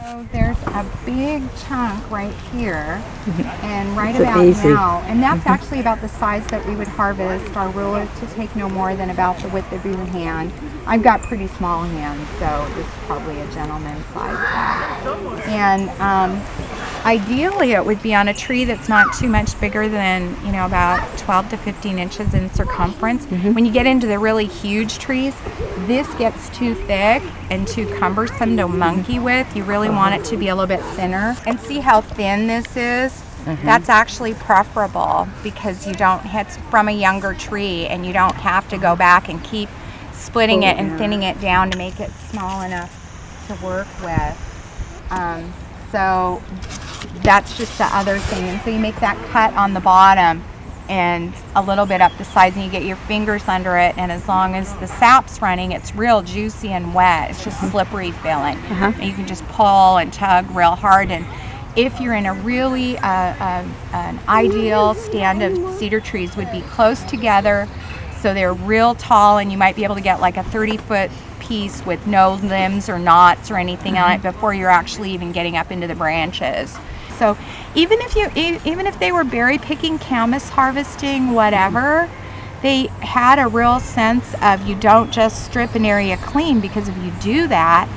So there's a big chunk right here, and right It's about amazing. now, and that's actually about the size that we would harvest. Our rule is to take no more than about the width of your hand. I've got pretty small hands, so this is probably a gentleman's size bag. And ideally it would be on a tree that's not too much bigger than, about 12 to 15 inches in circumference. When you get into the really huge trees, this gets too thick and too cumbersome to monkey with. You really want it to be a little bit thinner. And see how thin this is? That's actually preferable because it's from a younger tree and you don't have to go back and keep splitting it and thinning it down to make it small enough to work with. So that's just the other thing. And so you make that cut on the bottom and a little bit up the sides, and you get your fingers under it, and as long as the sap's running, it's real juicy and wet. It's just slippery feeling. And you can just pull and tug real hard. And if you're in a really an ideal stand of cedar trees would be close together, so they're real tall, and you might be able to get like a 30-foot piece with no limbs or knots or anything on it before you're actually even getting up into the branches. So even if they were berry picking, camas harvesting, whatever, they had a real sense of you don't just strip an area clean, because if you do that,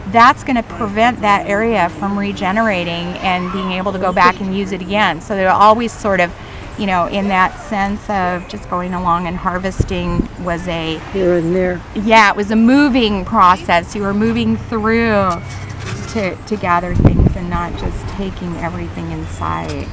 that's going to prevent that area from regenerating and being able to go back and use it again. So they're always sort of, in that sense of just going along and harvesting was a Here and there. Yeah, it was a moving process. You were moving through to gather things and not just taking everything in sight.